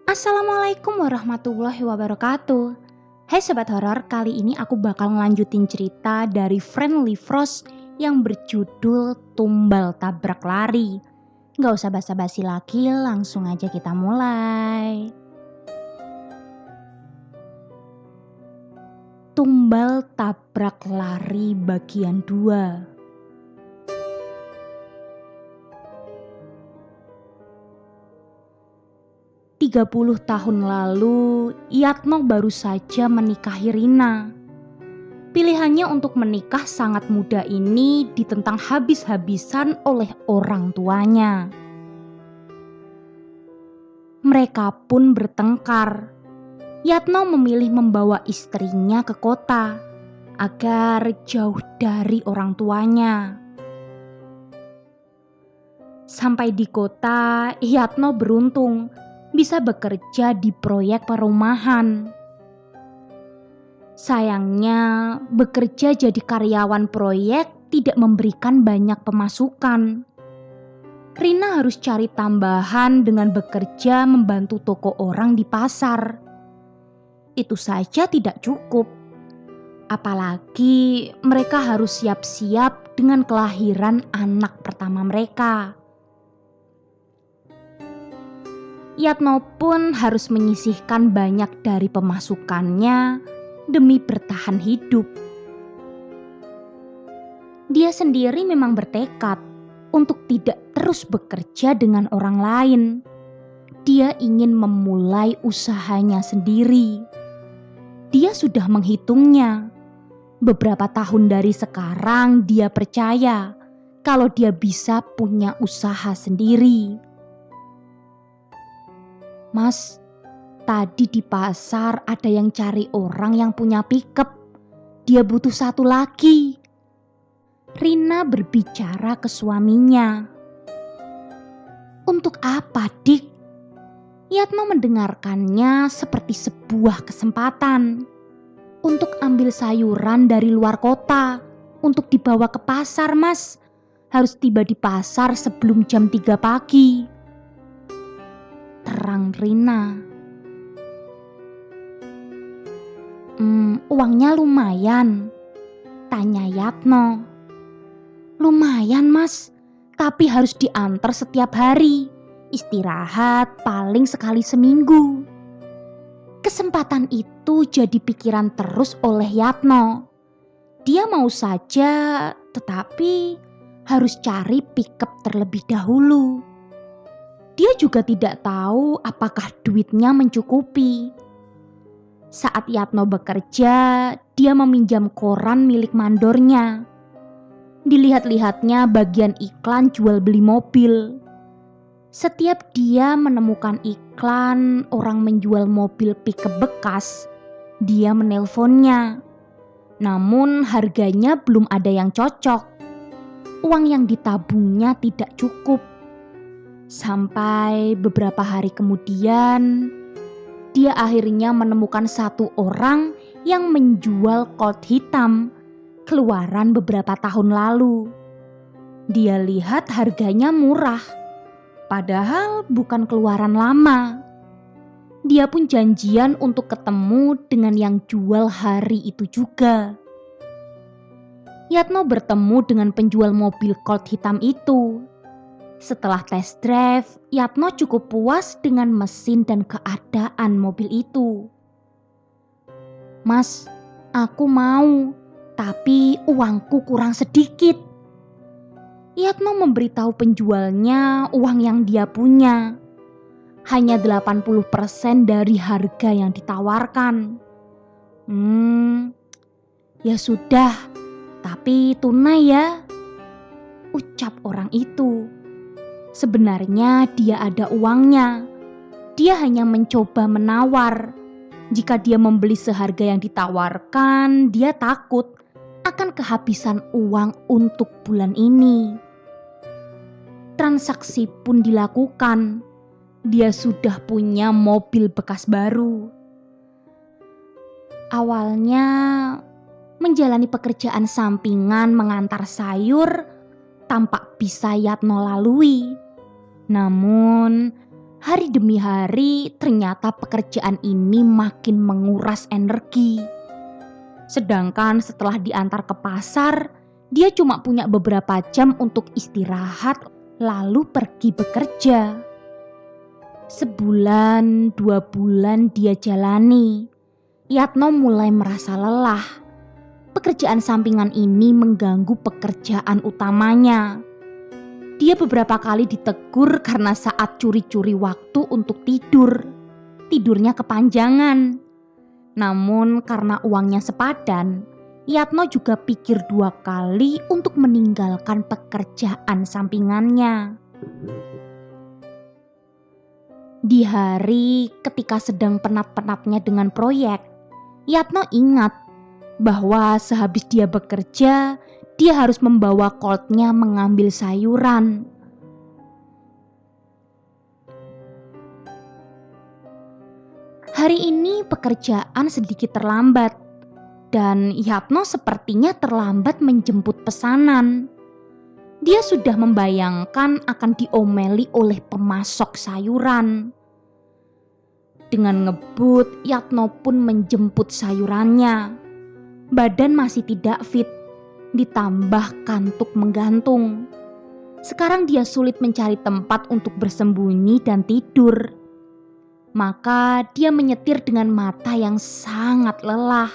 Assalamualaikum warahmatullahi wabarakatuh. Hai sobat horor, kali ini aku bakal ngelanjutin cerita dari Friendly Frost yang berjudul Tumbal Tabrak Lari. Gak usah basa-basi lagi, langsung aja kita mulai. Tumbal Tabrak Lari bagian 2. 30 tahun lalu, Yatno baru saja menikahi Rina. Pilihannya untuk menikah sangat muda ini ditentang habis-habisan oleh orang tuanya. Mereka pun bertengkar. Yatno memilih membawa istrinya ke kota agar jauh dari orang tuanya. Sampai di kota, Yatno beruntung bisa bekerja di proyek perumahan. Sayangnya, bekerja jadi karyawan proyek tidak memberikan banyak pemasukan. Rina harus cari tambahan dengan bekerja membantu toko orang di pasar. Itu saja tidak cukup. Apalagi mereka harus siap-siap dengan kelahiran anak pertama mereka. Yatno pun harus menyisihkan banyak dari pemasukannya demi bertahan hidup. Dia sendiri memang bertekad untuk tidak terus bekerja dengan orang lain. Dia ingin memulai usahanya sendiri. Dia sudah menghitungnya. Beberapa tahun dari sekarang dia percaya kalau dia bisa punya usaha sendiri. Mas, tadi di pasar ada yang cari orang yang punya pickup. Dia butuh satu lagi. Rina berbicara ke suaminya. Untuk apa, Dik? Yatno mendengarkannya seperti sebuah kesempatan. Untuk ambil sayuran dari luar kota. Untuk dibawa ke pasar, Mas. Harus tiba di pasar sebelum jam 3 pagi. Terang Rina. Uangnya lumayan? Tanya Yatno. Lumayan, Mas, tapi harus diantar setiap hari. Istirahat paling sekali seminggu. Kesempatan itu jadi pikiran terus oleh Yatno. Dia mau saja, tetapi harus cari pickup terlebih dahulu. Dia juga tidak tahu apakah duitnya mencukupi. Saat Yatno bekerja, dia meminjam koran milik mandornya. Dilihat-lihatnya bagian iklan jual beli mobil. Setiap dia menemukan iklan orang menjual mobil pickup bekas, dia menelponnya. Namun harganya belum ada yang cocok. Uang yang ditabungnya tidak cukup. Sampai beberapa hari kemudian, dia akhirnya menemukan satu orang yang menjual Colt hitam keluaran beberapa tahun lalu. Dia lihat harganya murah, padahal bukan keluaran lama. Dia pun janjian untuk ketemu dengan yang jual hari itu juga. Yatno bertemu dengan penjual mobil Colt hitam itu. Setelah test drive, Yatno cukup puas dengan mesin dan keadaan mobil itu. Mas, aku mau, tapi uangku kurang sedikit. Yatno memberitahu penjualnya uang yang dia punya. Hanya 80% dari harga yang ditawarkan. Ya sudah, tapi tunai ya, ucap orang itu. Sebenarnya dia ada uangnya. Dia hanya mencoba menawar. Jika dia membeli seharga yang ditawarkan, dia takut akan kehabisan uang untuk bulan ini. Transaksi pun dilakukan. Dia sudah punya mobil bekas baru. Awalnya menjalani pekerjaan sampingan mengantar sayur tampak bisa Yatno lalui. Namun Hari demi hari ternyata pekerjaan ini makin menguras energi. Sedangkan setelah diantar ke pasar, dia cuma punya beberapa jam untuk istirahat lalu pergi bekerja. Sebulan, 2 bulan dia jalani. Yatno mulai merasa lelah. Pekerjaan sampingan ini mengganggu pekerjaan utamanya. Dia beberapa kali ditegur karena saat curi-curi waktu untuk tidur. Tidurnya kepanjangan. Namun karena uangnya sepadan, Yatno juga pikir 2 kali untuk meninggalkan pekerjaan sampingannya. Di hari ketika sedang penat-penatnya dengan proyek, Yatno ingat bahwa sehabis dia bekerja, dia harus membawa Coltnya mengambil sayuran. Hari ini pekerjaan sedikit terlambat dan Yatno sepertinya terlambat menjemput pesanan. Dia sudah membayangkan akan diomeli oleh pemasok sayuran. Dengan ngebut, Yatno pun menjemput sayurannya. Badan masih tidak fit, ditambah kantuk menggantung. Sekarang dia sulit mencari tempat untuk bersembunyi dan tidur. Maka dia menyetir dengan mata yang sangat lelah.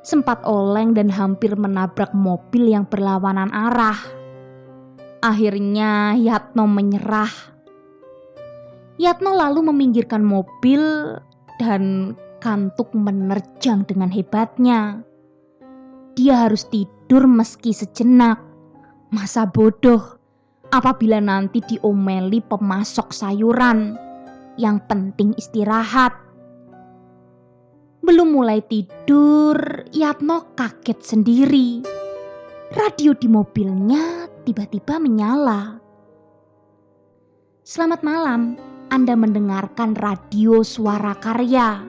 Sempat oleng dan hampir menabrak mobil yang berlawanan arah. Akhirnya Yatno menyerah. Yatno lalu meminggirkan mobil dan kantuk menerjang dengan hebatnya. Dia harus tidur meski sejenak. Masa bodoh apabila nanti diomeli pemasok sayuran. Yang penting istirahat. Belum mulai tidur, Yatno kaget sendiri. Radio di mobilnya tiba-tiba menyala. Selamat malam, Anda mendengarkan radio Suara Karya.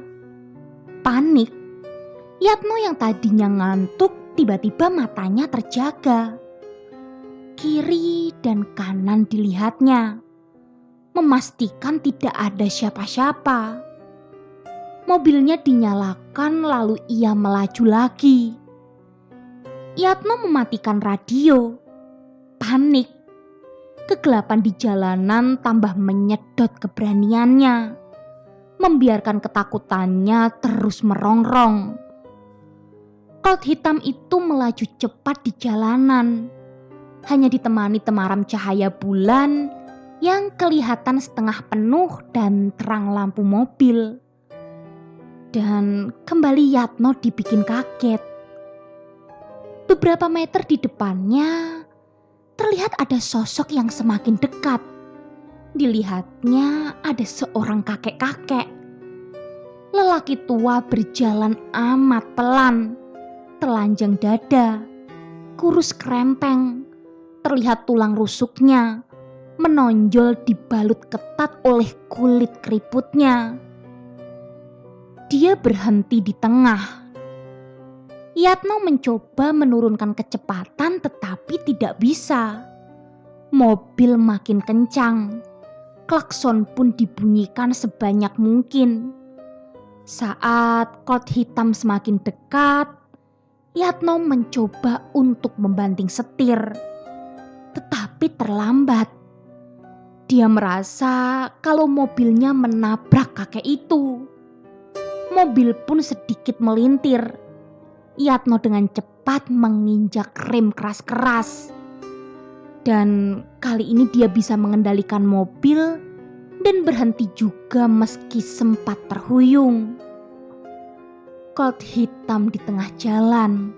Panik, Yatno yang tadinya ngantuk tiba-tiba matanya terjaga. Kiri dan kanan dilihatnya, memastikan tidak ada siapa-siapa. Mobilnya dinyalakan lalu ia melaju lagi. Yatno mematikan radio. Panik. Kegelapan di jalanan tambah menyedot keberaniannya. Membiarkan ketakutannya terus merongrong. Colt hitam itu melaju cepat di jalanan. Hanya ditemani temaram cahaya bulan yang kelihatan setengah penuh dan terang lampu mobil. Dan kembali Yatno dibikin kaget. Beberapa meter di depannya terlihat ada sosok yang semakin dekat. Dilihatnya ada seorang kakek-kakek. Lelaki tua berjalan amat pelan, telanjang dada, kurus krempeng, terlihat tulang rusuknya, menonjol dibalut ketat oleh kulit keriputnya. Dia berhenti di tengah. Yatno mencoba menurunkan kecepatan tetapi tidak bisa. Mobil makin kencang. Klakson pun dibunyikan sebanyak mungkin. Saat Colt hitam semakin dekat, Yatno mencoba untuk membanting setir. Tetapi terlambat. Dia merasa kalau mobilnya menabrak kakek itu. Mobil pun sedikit melintir. Yatno dengan cepat menginjak rem keras-keras. Dan kali ini dia bisa mengendalikan mobil dan berhenti juga meski sempat terhuyung. Colt hitam di tengah jalan.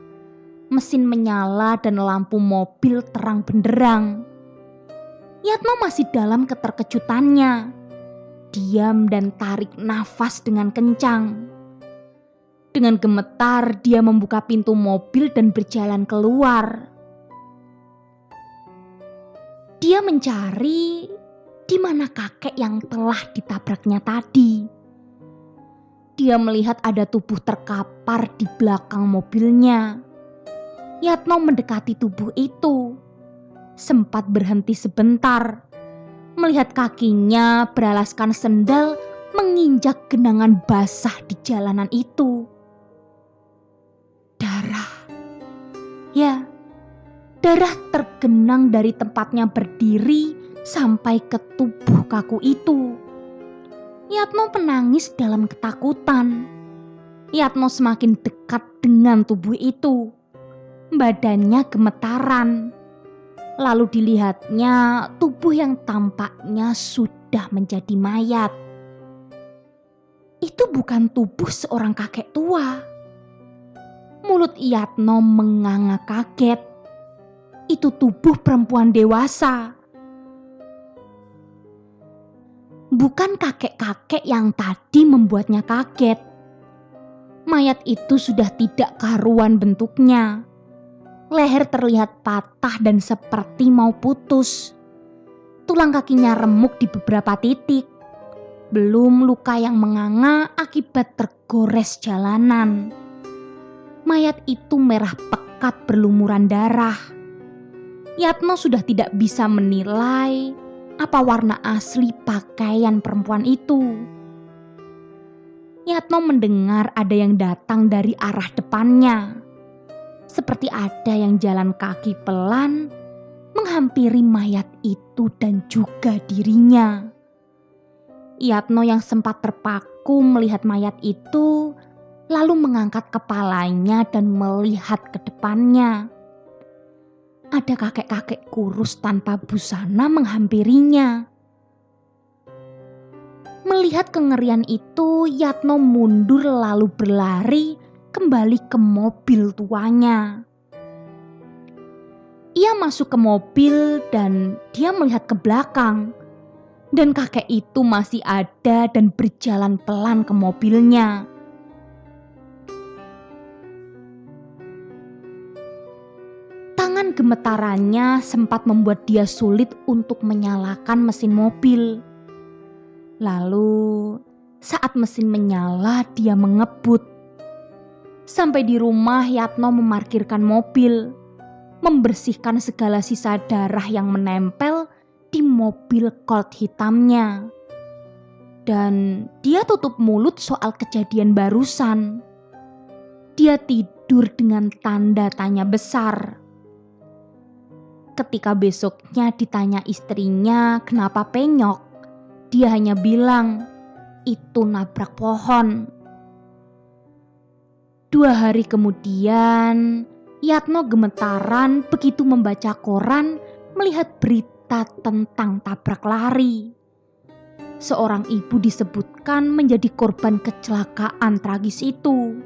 Mesin menyala dan lampu mobil terang benderang. Yatno masih dalam keterkejutannya. Diam dan tarik nafas dengan kencang. Dengan gemetar dia membuka pintu mobil dan berjalan keluar. Dia mencari di mana kakek yang telah ditabraknya tadi. Dia melihat ada tubuh terkapar di belakang mobilnya. Yatno mendekati tubuh itu. Sempat berhenti sebentar. melihat kakinya beralaskan sendal menginjak genangan basah di jalanan itu. Darah. Ya, darah tergenang dari tempatnya berdiri sampai ke tubuh kaku itu. Yatno menangis dalam ketakutan. Yatno semakin dekat dengan tubuh itu. Badannya gemetaran. Lalu dilihatnya tubuh yang tampaknya sudah menjadi mayat. Itu bukan tubuh seorang kakek tua. Mulut Yatno menganga kaget. Itu tubuh perempuan dewasa. Bukan kakek-kakek yang tadi membuatnya kaget. Mayat itu sudah tidak karuan bentuknya. Leher terlihat patah dan seperti mau putus. Tulang kakinya remuk di beberapa titik. Belum luka yang menganga akibat tergores jalanan. Mayat itu merah pekat berlumuran darah. Yatno sudah tidak bisa menilai apa warna asli pakaian perempuan itu. Yatno mendengar ada yang datang dari arah depannya. Seperti ada yang jalan kaki pelan menghampiri mayat itu dan juga dirinya. Yatno yang sempat terpaku melihat mayat itu lalu mengangkat kepalanya dan melihat ke depannya. Ada kakek-kakek kurus tanpa busana menghampirinya. Melihat kengerian itu, Yatno mundur lalu berlari kembali ke mobil tuanya. Ia masuk ke mobil dan dia melihat ke belakang. Dan kakek itu masih ada dan berjalan pelan ke mobilnya. Tangan gemetarannya sempat membuat dia sulit untuk menyalakan mesin mobil. Lalu, saat mesin menyala, dia mengebut. Sampai di rumah, Yatno memarkirkan mobil, membersihkan segala sisa darah yang menempel di mobil Colt hitamnya. Dan dia tutup mulut soal kejadian barusan. Dia tidur dengan tanda tanya besar. Ketika besoknya ditanya istrinya kenapa penyok, dia hanya bilang, itu nabrak pohon. 2 hari kemudian, Yatno gemetaran begitu membaca koran melihat berita tentang tabrak lari. Seorang ibu disebutkan menjadi korban kecelakaan tragis itu.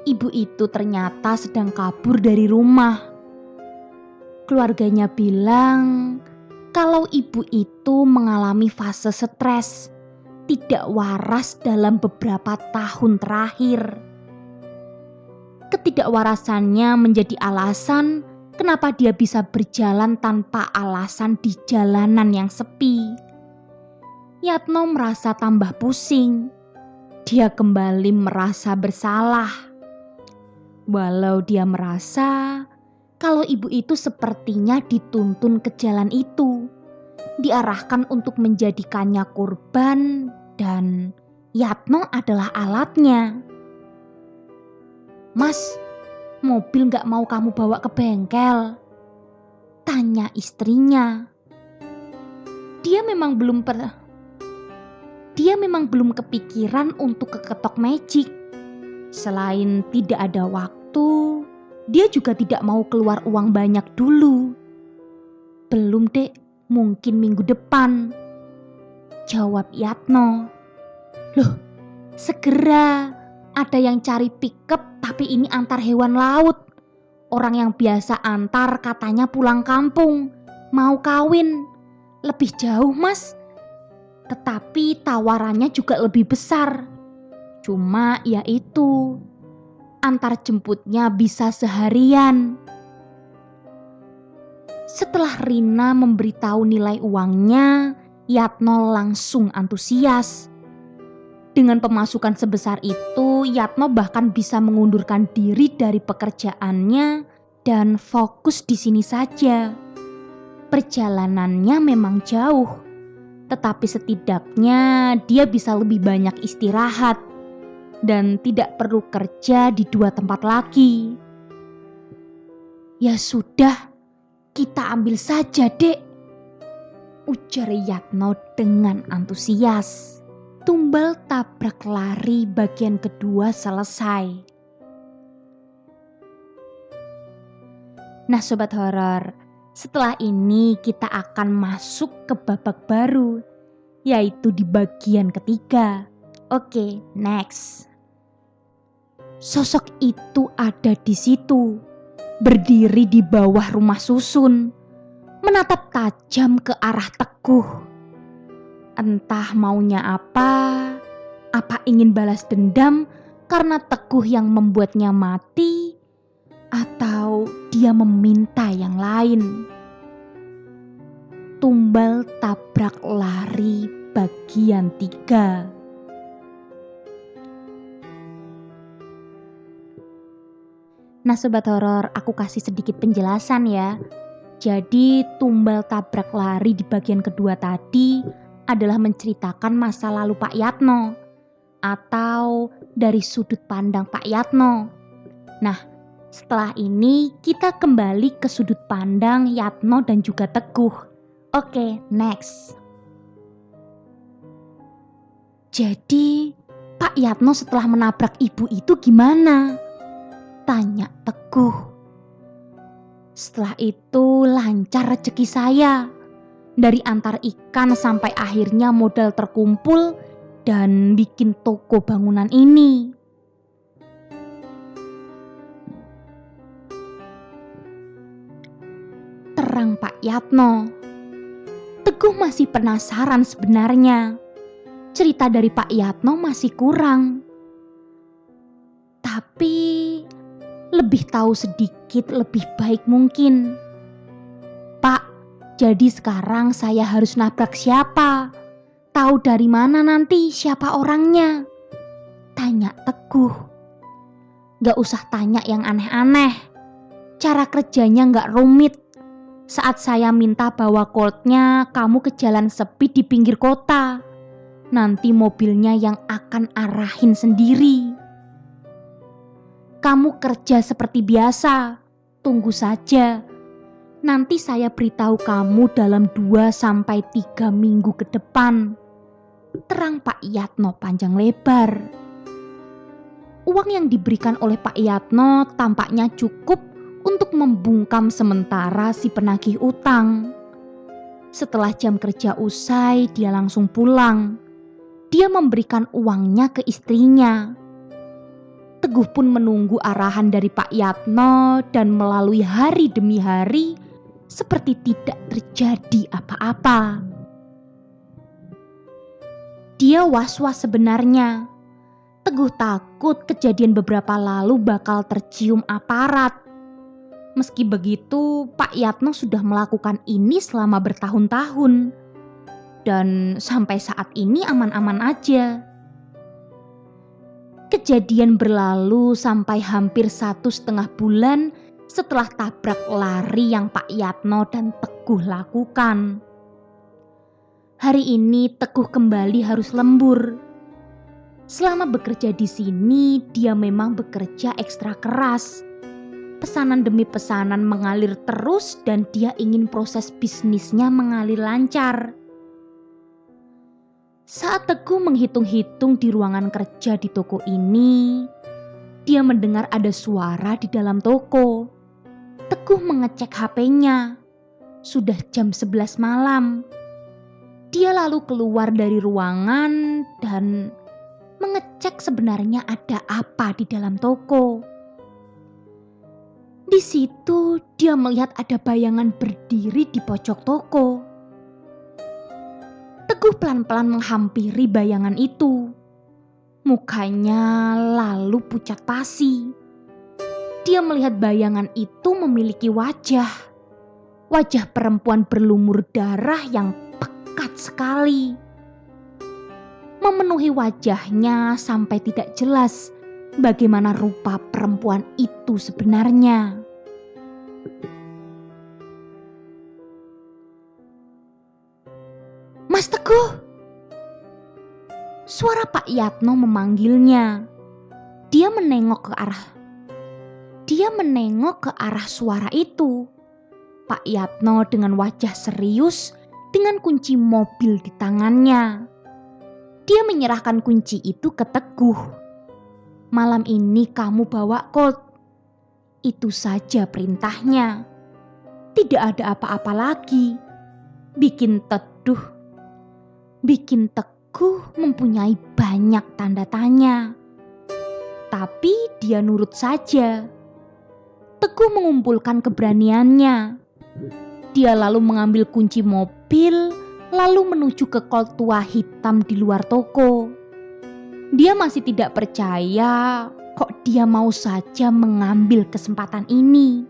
Ibu itu ternyata sedang kabur dari rumah. Keluarganya bilang kalau ibu itu mengalami fase stres, tidak waras dalam beberapa tahun terakhir. Ketidakwarasannya menjadi alasan kenapa dia bisa berjalan tanpa alasan di jalanan yang sepi. Yatno merasa tambah pusing. Dia kembali merasa bersalah. Walau dia merasa kalau ibu itu sepertinya dituntun ke jalan itu, diarahkan untuk menjadikannya korban dan Yatno adalah alatnya. "Mas, mobil gak mau kamu bawa ke bengkel?" tanya istrinya. Dia memang belum kepikiran untuk ke Ketok Magic. Selain tidak ada waktu, dia juga tidak mau keluar uang banyak dulu. "Belum, Dek, mungkin minggu depan," jawab Yatno. "Loh, segera. Ada yang cari pickup tapi ini antar hewan laut. Orang yang biasa antar katanya pulang kampung, mau kawin. Lebih jauh, Mas. Tetapi tawarannya juga lebih besar. Cuma ya itu, antar jemputnya bisa seharian." Setelah Rina memberitahu nilai uangnya, Yatno langsung antusias. Dengan pemasukan sebesar itu, Yatno bahkan bisa mengundurkan diri dari pekerjaannya dan fokus di sini saja. Perjalanannya memang jauh, Tetapi setidaknya dia bisa lebih banyak istirahat dan tidak perlu kerja di 2 tempat lagi. "Ya sudah, kita ambil saja, Dek," ujar Yatno dengan antusias. Tumbal tabrak lari bagian kedua selesai. Nah Sobat Horor, setelah ini kita akan masuk ke babak baru, yaitu di bagian ketiga. Oke, next. Sosok itu ada di situ, berdiri di bawah rumah susun, menatap tajam ke arah Teguh. Entah maunya apa ingin balas dendam karena Teguh yang membuatnya mati, atau dia meminta yang lain. Tumbal tabrak lari bagian 3. Nah Sobat Horor, aku kasih sedikit penjelasan ya. Jadi tumbal tabrak lari di bagian kedua tadi adalah menceritakan masa lalu Pak Yatno atau dari sudut pandang Pak Yatno. Nah, setelah ini kita kembali ke sudut pandang Yatno dan juga Teguh. Oke, next. Jadi, Pak Yatno setelah menabrak ibu itu gimana? Tanya Teguh. Setelah itu lancar rezeki saya. Dari antar ikan sampai akhirnya modal terkumpul dan bikin toko bangunan ini. Terang Pak Yatno. Teguh masih penasaran sebenarnya. Cerita dari Pak Yatno masih kurang. Tapi lebih tahu sedikit lebih baik mungkin. "Pak, jadi sekarang saya harus nabrak siapa? Tahu dari mana nanti siapa orangnya?" Tanya Teguh. "Gak usah tanya yang aneh-aneh. Cara kerjanya gak rumit. Saat saya minta bawa Coltnya, kamu ke jalan sepi di pinggir kota. Nanti mobilnya yang akan arahin sendiri. Kamu kerja seperti biasa. Tunggu saja. Nanti saya beritahu kamu dalam 2-3 minggu ke depan." Terang Pak Yatno panjang lebar. Uang yang diberikan oleh Pak Yatno tampaknya cukup untuk membungkam sementara si penagih utang. Setelah jam kerja usai, dia langsung pulang. Dia memberikan uangnya ke istrinya. Teguh pun menunggu arahan dari Pak Yatno dan melalui hari demi hari seperti tidak terjadi apa-apa. Dia was-was sebenarnya. Teguh takut kejadian beberapa lalu bakal tercium aparat. Meski begitu, Pak Yatno sudah melakukan ini selama bertahun-tahun. Dan sampai saat ini aman-aman aja. Kejadian berlalu sampai hampir 1,5 bulan setelah tabrak lari yang Pak Yatno dan Teguh lakukan. Hari ini Teguh kembali harus lembur. Selama bekerja di sini, dia memang bekerja ekstra keras. Pesanan demi pesanan mengalir terus dan dia ingin proses bisnisnya mengalir lancar. Saat Teguh menghitung-hitung di ruangan kerja di toko ini, dia mendengar ada suara di dalam toko. Teguh mengecek HP-nya. Sudah jam 11 malam. Dia lalu keluar dari ruangan dan mengecek sebenarnya ada apa di dalam toko. Di situ dia melihat ada bayangan berdiri di pojok toko. Teguh pelan-pelan menghampiri bayangan itu. Mukanya lalu pucat pasi. Dia melihat bayangan itu memiliki wajah. Wajah perempuan berlumur darah yang pekat sekali. Memenuhi wajahnya sampai tidak jelas bagaimana rupa perempuan itu sebenarnya. "Mas Teguh, Teguh! Suara Pak Yatno memanggilnya. Dia menengok ke arah suara itu. Pak Yatno dengan wajah serius dengan kunci mobil di tangannya. Dia menyerahkan kunci itu ke Teguh. Malam ini kamu bawa Colt. Itu saja perintahnya. Tidak ada apa-apa lagi. Bikin Teguh mempunyai banyak tanda tanya. Tapi dia nurut saja. Teguh mengumpulkan keberaniannya. Dia lalu mengambil kunci mobil, lalu menuju ke Colt tua hitam di luar toko. Dia masih tidak percaya kok dia mau saja mengambil kesempatan ini.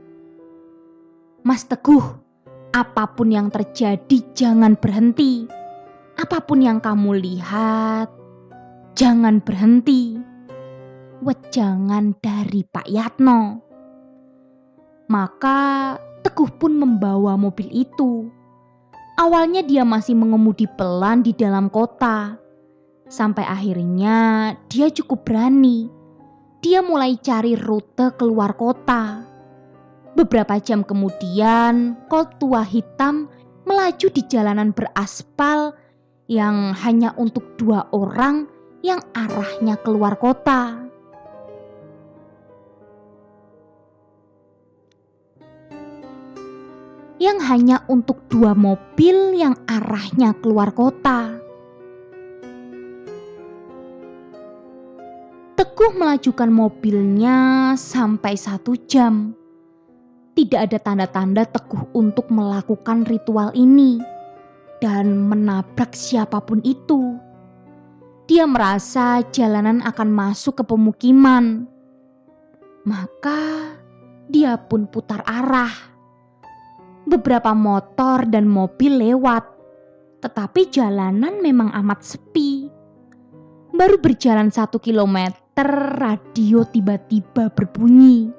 Mas Teguh, apapun yang terjadi jangan berhenti. Apapun yang kamu lihat, jangan berhenti. Wejangan dari Pak Yatno. Maka Teguh pun membawa mobil itu. Awalnya dia masih mengemudi pelan di dalam kota. Sampai akhirnya dia cukup berani. Dia mulai cari rute keluar kota. Beberapa jam kemudian, Colt tua hitam melaju di jalanan beraspal yang hanya untuk 2 orang yang arahnya keluar kota. Yang hanya untuk 2 mobil yang arahnya keluar kota. Teguh melajukan mobilnya sampai 1 jam. Tidak ada tanda-tanda Teguh untuk melakukan ritual ini dan menabrak siapapun itu. Dia merasa jalanan akan masuk ke pemukiman. Maka dia pun putar arah. Beberapa motor dan mobil lewat, tetapi jalanan memang amat sepi. Baru berjalan 1 kilometer, radio tiba-tiba berbunyi.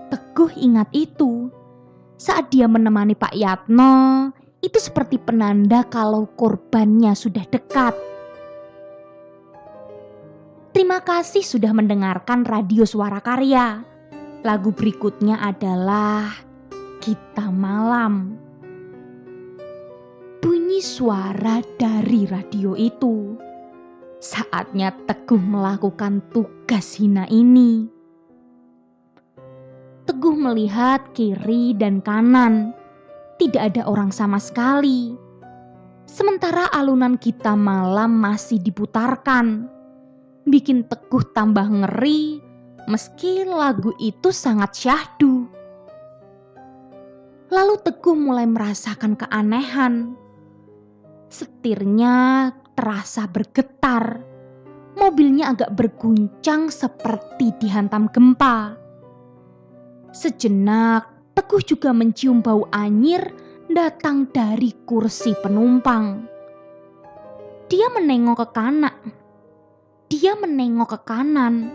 Teguh ingat itu. Saat dia menemani Pak Yatno, itu seperti penanda kalau korbannya sudah dekat. Terima kasih sudah mendengarkan Radio Suara Karya. Lagu berikutnya adalah Kita Malam. Bunyi suara dari radio itu. Saatnya Teguh melakukan tugas hina ini. Teguh melihat kiri dan kanan. Tidak ada orang sama sekali. Sementara alunan Kita Malam masih diputarkan. Bikin Teguh tambah ngeri meski lagu itu sangat syahdu. Lalu Teguh mulai merasakan keanehan. Setirnya terasa bergetar. Mobilnya agak berguncang seperti dihantam gempa. Sejenak, Teguh juga mencium bau anyir datang dari kursi penumpang. Dia menengok ke kanan,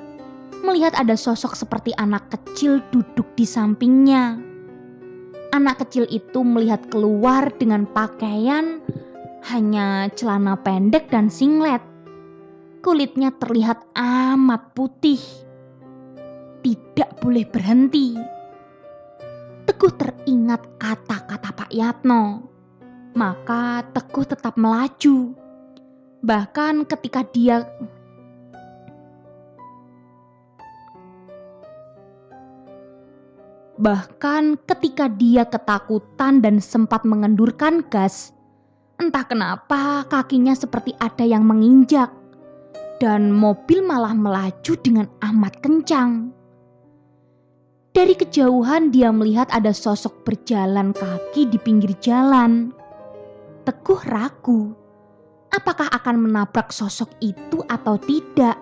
melihat ada sosok seperti anak kecil duduk di sampingnya. Anak kecil itu melihat keluar dengan pakaian hanya celana pendek dan singlet. Kulitnya terlihat amat putih. Tidak boleh berhenti. Teguh teringat kata-kata Pak Yatno. Maka Teguh tetap melaju. Bahkan ketika dia ketakutan dan sempat mengendurkan gas, entah kenapa kakinya seperti ada yang menginjak dan mobil malah melaju dengan amat kencang. Dari kejauhan dia melihat ada sosok berjalan kaki di pinggir jalan. Teguh ragu, apakah akan menabrak sosok itu atau tidak.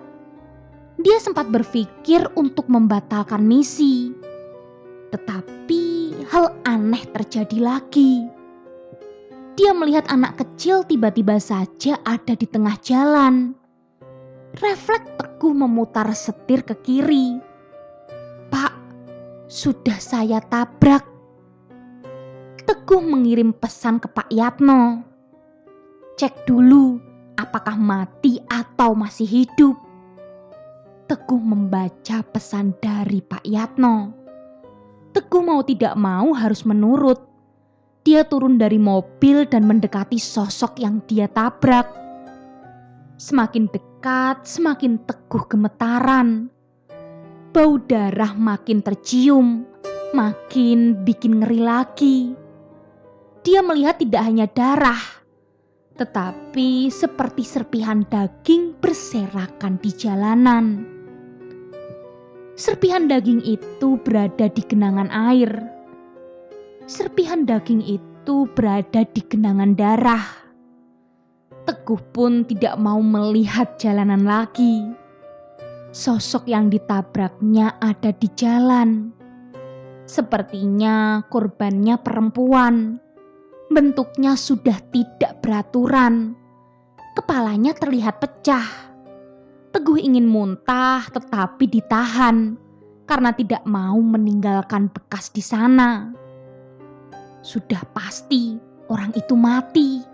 Dia sempat berpikir untuk membatalkan misi. Tetapi hal aneh terjadi lagi. Dia melihat anak kecil tiba-tiba saja ada di tengah jalan. Refleks Teguh memutar setir ke kiri. Pak, sudah saya tabrak. Teguh mengirim pesan ke Pak Yatno. Cek dulu apakah mati atau masih hidup. Teguh membaca pesan dari Pak Yatno. Teguh mau tidak mau harus menurut. Dia turun dari mobil dan mendekati sosok yang dia tabrak. Semakin dekat, semakin Teguh gemetaran. Bau darah makin tercium, makin bikin ngeri lagi. Dia melihat tidak hanya darah, tetapi seperti serpihan daging berserakan di jalanan. Serpihan daging itu berada di genangan air. Serpihan daging itu berada di genangan darah. Teguh pun tidak mau melihat jalanan lagi. Sosok yang ditabraknya ada di jalan. Sepertinya korbannya perempuan. Bentuknya sudah tidak beraturan. Kepalanya terlihat pecah. Teguh ingin muntah tetapi ditahan karena tidak mau meninggalkan bekas di sana. Sudah pasti orang itu mati.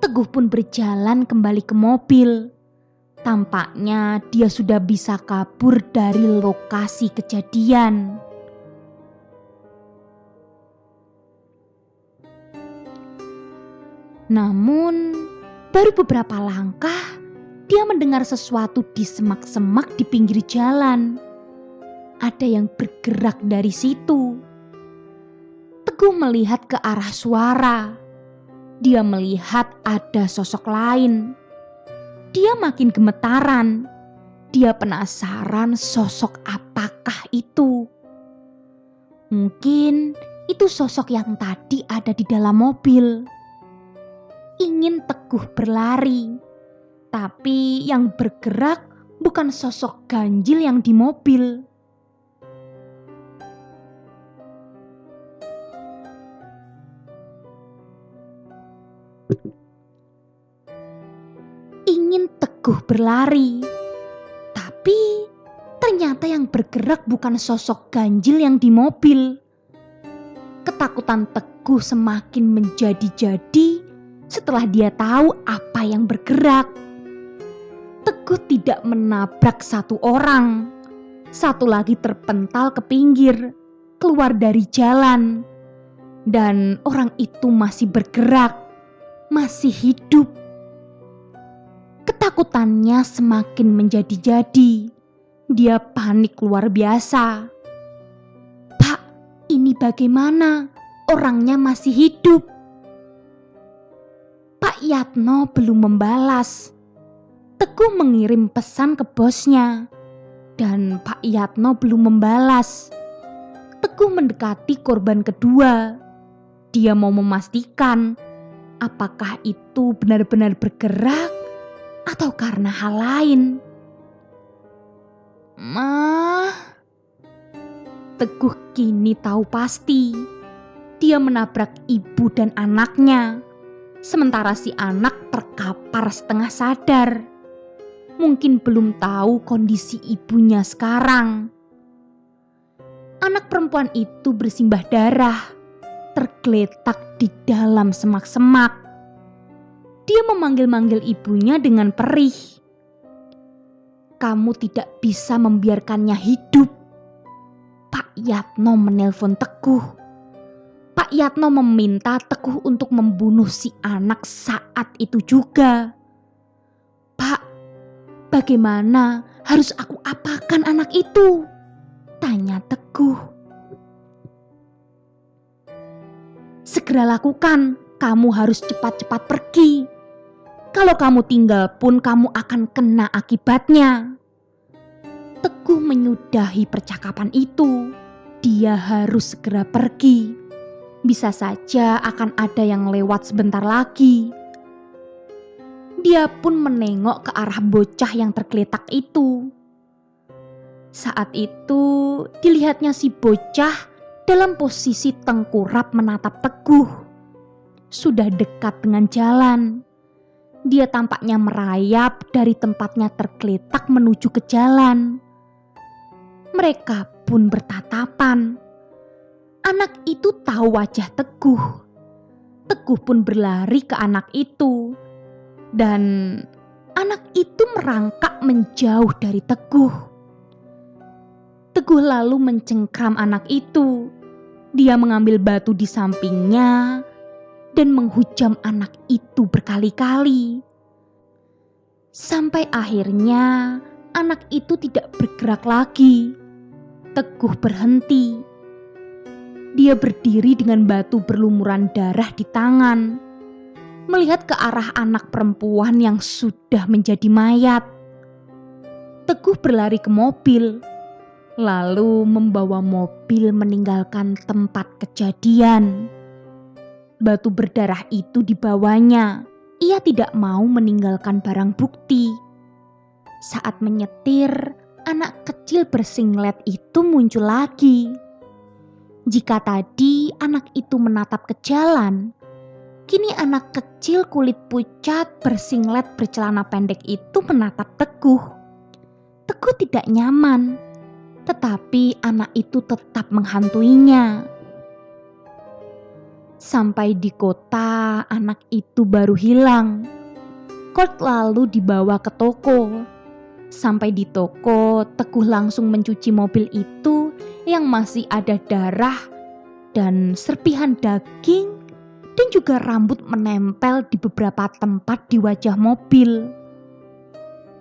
Teguh pun berjalan kembali ke mobil. Tampaknya dia sudah bisa kabur dari lokasi kejadian. Namun, baru beberapa langkah, dia mendengar sesuatu di semak-semak di pinggir jalan. Ada yang bergerak dari situ. Teguh melihat ke arah suara. Dia melihat ada sosok lain. Dia makin gemetaran. Dia penasaran sosok apakah itu. Mungkin itu sosok yang tadi ada di dalam mobil. Ingin Teguh berlari, tapi yang bergerak bukan sosok ganjil yang di mobil. Ingin Teguh berlari, tapi ternyata yang bergerak bukan sosok ganjil yang di mobil. Ketakutan Teguh semakin menjadi-jadi setelah dia tahu apa yang bergerak. Teguh tidak menabrak satu orang. Satu lagi terpental ke pinggir, keluar dari jalan. Dan orang itu masih bergerak, masih hidup. Ketakutannya semakin menjadi-jadi. Dia panik luar biasa. "Pak, ini bagaimana? Orangnya masih hidup." Pak Yatno belum membalas. Teguh mengirim pesan ke bosnya. Dan Pak Yatno belum membalas. Teguh mendekati korban kedua. Dia mau memastikan apakah itu benar-benar bergerak atau karena hal lain. "Mah," Teguh kini tahu pasti. Dia menabrak ibu dan anaknya. Sementara si anak terkapar setengah sadar. Mungkin belum tahu kondisi ibunya sekarang. Anak perempuan itu bersimbah darah, tergeletak di dalam semak-semak. Dia memanggil-manggil ibunya dengan perih. "Kamu tidak bisa membiarkannya hidup." Pak Yatno menelpon Teguh. Pak Yatno meminta Teguh untuk membunuh si anak saat itu juga. "Pak, bagaimana? Harus aku apakan anak itu?" tanya Teguh. "Segera lakukan, kamu harus cepat-cepat pergi. Kalau kamu tinggal pun kamu akan kena akibatnya." Teguh menyudahi percakapan itu. Dia harus segera pergi. Bisa saja akan ada yang lewat sebentar lagi. Dia pun menengok ke arah bocah yang tergeletak itu. Saat itu dilihatnya si bocah dalam posisi tengkurap menatap Teguh. Sudah dekat dengan jalan. Dia tampaknya merayap dari tempatnya tergeletak menuju ke jalan. Mereka pun bertatapan. Anak itu tahu wajah Teguh. Teguh pun berlari ke anak itu. Dan anak itu merangkak menjauh dari Teguh. Teguh lalu mencengkram anak itu. Dia mengambil batu di sampingnya dan menghujam anak itu berkali-kali. Sampai akhirnya anak itu tidak bergerak lagi. Teguh berhenti. Dia berdiri dengan batu berlumuran darah di tangan, melihat ke arah anak perempuan yang sudah menjadi mayat. Teguh berlari ke mobil, lalu membawa mobil meninggalkan tempat kejadian. Batu berdarah itu dibawanya. Ia tidak mau meninggalkan barang bukti. Saat menyetir, anak kecil bersinglet itu muncul lagi. Jika tadi anak itu menatap ke jalan, kini anak kecil kulit pucat bersinglet bercelana pendek itu menatap Teguh. Teguh tidak nyaman, tetapi anak itu tetap menghantuinya. Sampai di kota, anak itu baru hilang. Colt lalu dibawa ke toko. Sampai di toko, Teguh langsung mencuci mobil itu yang masih ada darah dan serpihan daging dan juga rambut menempel di beberapa tempat di wajah mobil.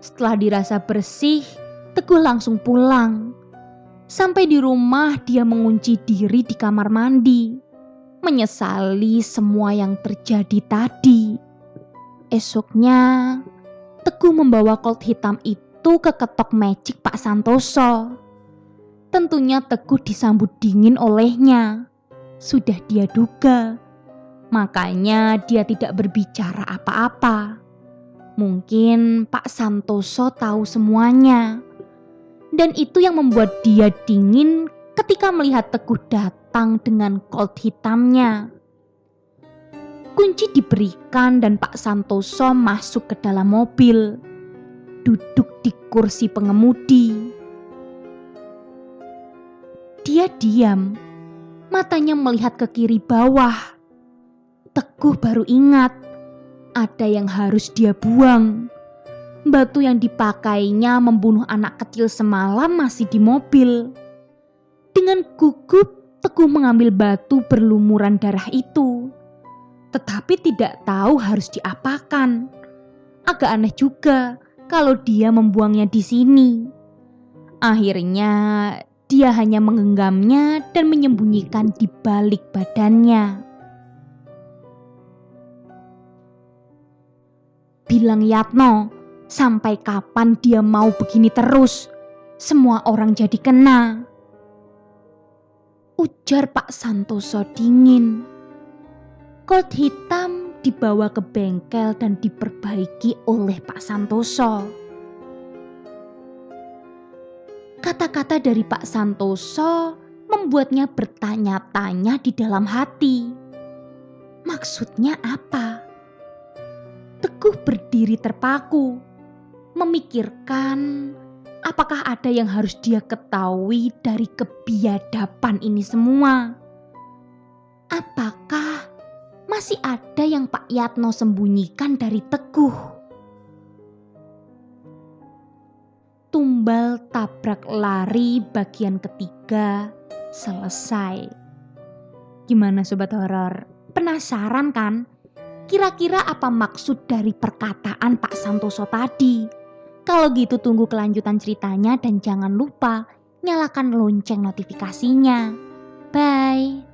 Setelah dirasa bersih, Teguh langsung pulang. Sampai di rumah, dia mengunci diri di kamar mandi, menyesali semua yang terjadi tadi. Esoknya, Teguh membawa Colt hitam itu ke ketok magic Pak Santoso. Tentunya Teguh disambut dingin olehnya. Sudah dia duga, makanya dia tidak berbicara apa-apa. Mungkin Pak Santoso tahu semuanya. Dan itu yang membuat dia dingin ketika melihat Teguh datang dengan Colt hitamnya. Kunci diberikan dan Pak Santoso masuk ke dalam mobil, duduk di kursi pengemudi. Dia diam, matanya melihat ke kiri bawah. Teguh baru ingat, ada yang harus dia buang. Batu yang dipakainya membunuh anak kecil semalam masih di mobil. Dengan gugup, Teguh mengambil batu berlumuran darah itu. Tetapi tidak tahu harus diapakan. Agak aneh juga kalau dia membuangnya di sini. Akhirnya, dia hanya menggenggamnya dan menyembunyikan di balik badannya. Bilang Yatno, sampai kapan dia mau begini terus? Semua orang jadi kena. Ujar Pak Santoso dingin. Colt hitam dibawa ke bengkel dan diperbaiki oleh Pak Santoso. Kata-kata dari Pak Santoso membuatnya bertanya-tanya di dalam hati. Maksudnya apa? Teguh berdiri terpaku, memikirkan apakah ada yang harus dia ketahui dari kebiadaban ini semua. Apakah masih ada yang Pak Yatno sembunyikan dari Teguh? Tumbal tabrak lari bagian ketiga selesai. Gimana sobat horor? Penasaran kan? Kira-kira apa maksud dari perkataan Pak Santoso tadi? Kalau gitu tunggu kelanjutan ceritanya dan jangan lupa nyalakan lonceng notifikasinya. Bye!